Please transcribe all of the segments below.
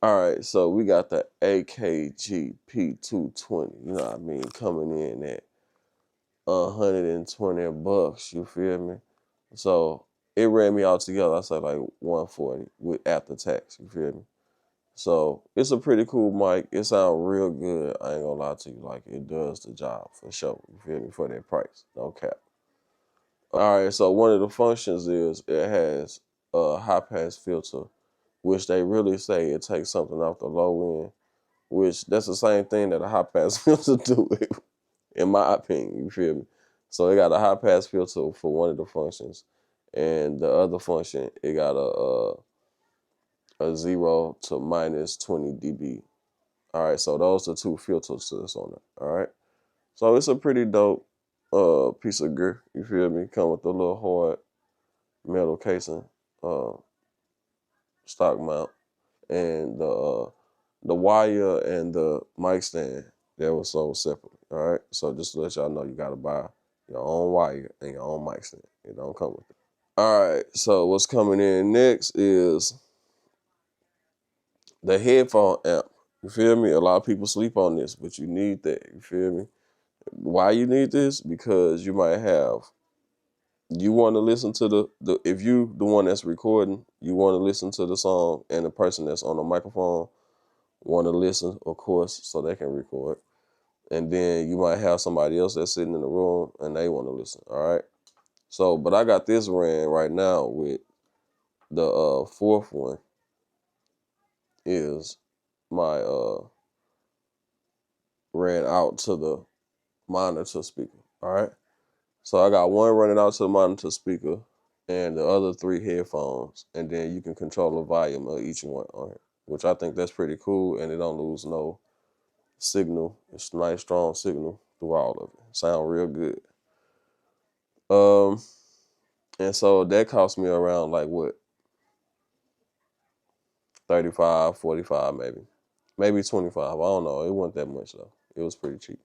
All right, so we got the AKG P220, you know what I mean, coming in at $120, you feel me? So it ran me all together, I said like 140 with after tax, you feel me? So it's a pretty cool mic. It sounds real good. I ain't gonna lie to you, like it does the job for sure, you feel me, for that price, no cap. All right, so one of the functions is it has a high pass filter, which they really say it takes something off the low end, which that's the same thing that a high pass filter do, in my opinion, you feel me? So it got a high pass filter for one of the functions, and the other function, it got a 0 to minus 20 dB. All right, so those are two filters to this on it, all right? So it's a pretty dope piece of gear, you feel me? Come with a little hard metal casing, stock mount, and the wire and the mic stand that was sold separately. All right, so just to let y'all know, you gotta buy your own wire and your own mic stand. It don't come with it. All right, so what's coming in next is the headphone amp. You feel me? A lot of people sleep on this, but you need that. You feel me? Why you need this? Because you might have, you want to listen to the if you the one that's recording, you want to listen to the song, and the person that's on the microphone want to listen, of course, so they can record. And then you might have somebody else that's sitting in the room and they want to listen, all right? So, but I got this ran right now with the fourth one is my ran out to the monitor speaker, all right? So I got one running out to the monitor speaker and the other three headphones, and then you can control the volume of each one on it, which I think that's pretty cool, and it don't lose no signal. It's a nice, strong signal through all of it. Sound real good. And so that cost me around like what, 35, 45 maybe. Maybe 25. I don't know. It wasn't that much though. It was pretty cheap.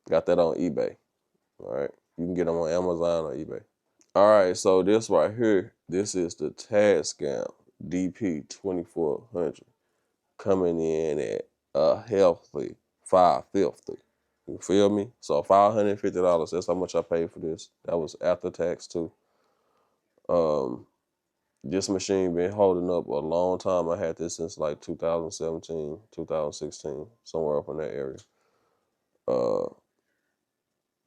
Got that on eBay. All right. You can get them on Amazon or eBay. All right, so this right here, this is the Tascam DP-2400 coming in at a healthy $550. You feel me? So $550, that's how much I paid for this. That was after tax too. This machine been holding up a long time. I had this since like 2017, 2016, somewhere up in that area.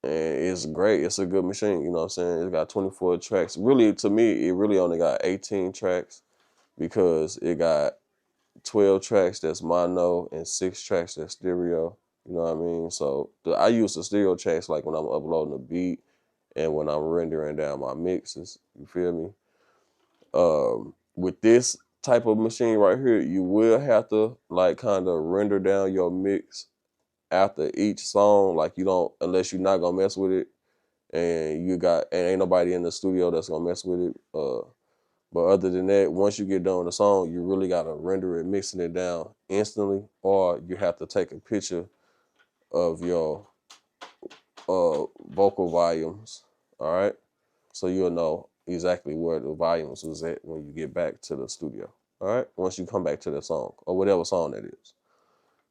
And it's great. It's a good machine, you know what I'm saying? It's got 24 tracks. Really, to me, it really only got 18 tracks because it got 12 tracks that's mono and 6 tracks that's stereo. You know what I mean? So I use the stereo tracks like when I'm uploading a beat and when I'm rendering down my mixes. You feel me? With this type of machine right here, you will have to like kind of render down your mix after each song. Like you don't, unless you're not gonna mess with it, and ain't nobody in the studio that's gonna mess with it. But other than that, once you get done with the song, you really gotta render it, mixing it down instantly, or you have to take a picture of your vocal volumes. All right, so you'll know exactly where the volumes was at when you get back to the studio. All right, once you come back to the song or whatever song that is.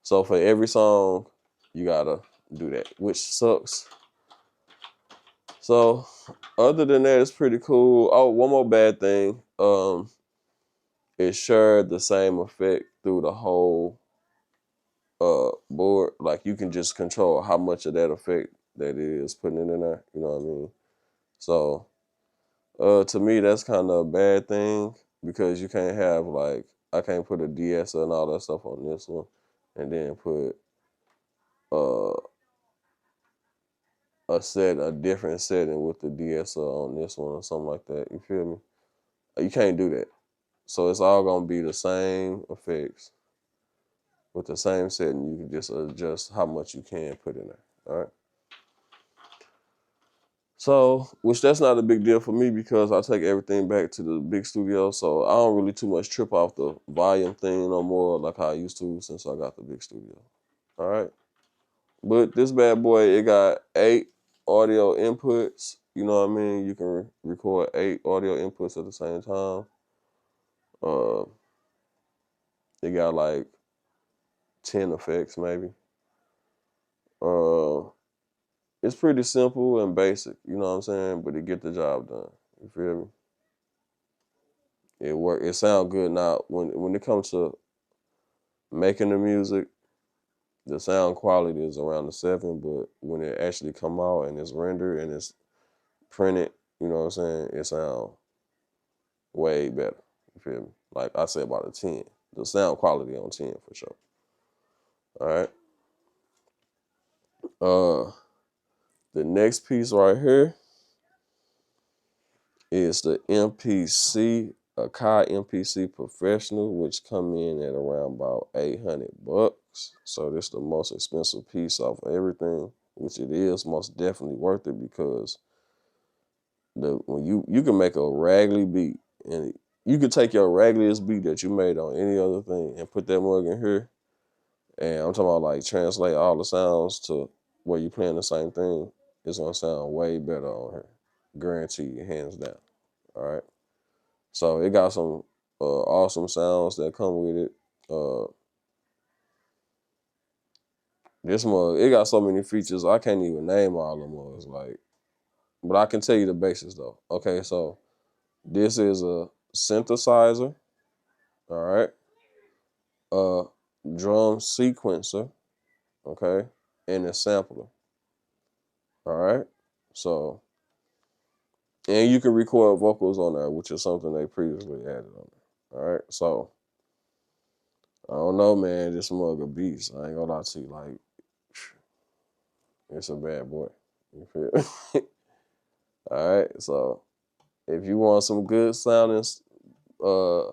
So for every song, you gotta do that, which sucks. So other than that, it's pretty cool. Oh, one more bad thing. It shared the same effect through the whole board. Like you can just control how much of that effect that it is putting it in there. You know what I mean? So to me, that's kind of a bad thing because you can't have like, I can't put a DSL and all that stuff on this one and then put uh, a different setting with the DSL on this one or something like that. You feel me? You can't do that. So it's all gonna be the same effects with the same setting. You can just adjust how much you can put in there. All right. So, which that's not a big deal for me because I take everything back to the big studio. So I don't really too much trip off the volume thing no more like how I used to since I got the big studio. All right. But this bad boy, it got 8 audio inputs. You know what I mean? You can record 8 audio inputs at the same time. It got like 10 effects maybe. Uh, it's pretty simple and basic, you know what I'm saying? But it get the job done. You feel me? It work. It sound good now. When it comes to making the music, the sound quality is around the 7, but when it actually come out and it's rendered and it's printed, you know what I'm saying? It sound way better. You feel me? Like I said, about a 10. The sound quality on 10 for sure. All right. The next piece right here is the MPC, Akai MPC Professional, which come in at around about $800. So this is the most expensive piece off of everything, which it is most definitely worth it because when you can make a raggedy beat, and you can take your raggediest beat that you made on any other thing and put that mug in here, and I'm talking about like translate all the sounds to where you playing the same thing. It's gonna sound way better on here, guarantee you, hands down. All right. So it got some awesome sounds that come with it. This mug, it got so many features I can't even name all the mugs. Like, but I can tell you the basics though. Okay, so this is a synthesizer. All right. A drum sequencer. Okay, and a sampler. All right. So, and you can record vocals on there, which is something they previously added on there. All right. So I don't know, man. This mug a beast. I ain't gonna lie to you. Like, it's a bad boy. You feel me? All right. So if you want some good sounding uh,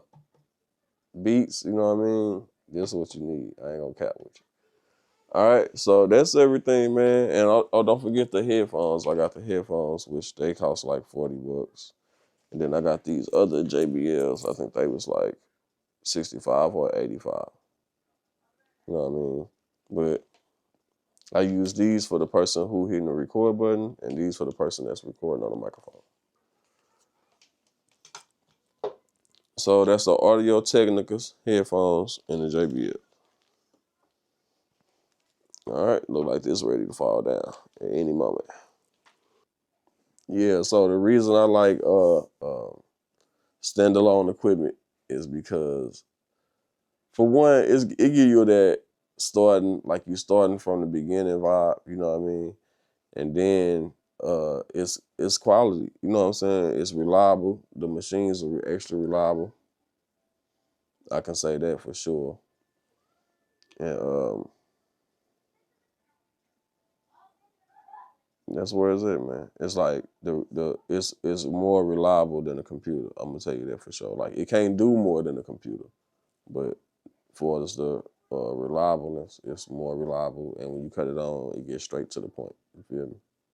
beats, you know what I mean? This is what you need. I ain't gonna cap with you. All right. So that's everything, man. And don't forget the headphones. I got the headphones, which they cost like $40. And then I got these other JBLs. I think they was like 65 or 85. You know what I mean? But I use these for the person who hitting the record button, and these for the person that's recording on the microphone. So that's the Audio Technicas headphones and the JBL. All right, look like this ready to fall down at any moment. Yeah, so the reason I like standalone equipment is because, for one, it give you that starting from the beginning vibe, you know what I mean? And then it's quality, you know what I'm saying? It's reliable. The machines are extra reliable. I can say that for sure. And that's where it's at, man. It's like it's more reliable than a computer. I'm gonna tell you that for sure. Like, it can't do more than a computer, but for us the reliableness, it's more reliable. And when you cut it on, it gets straight to the point. You feel me?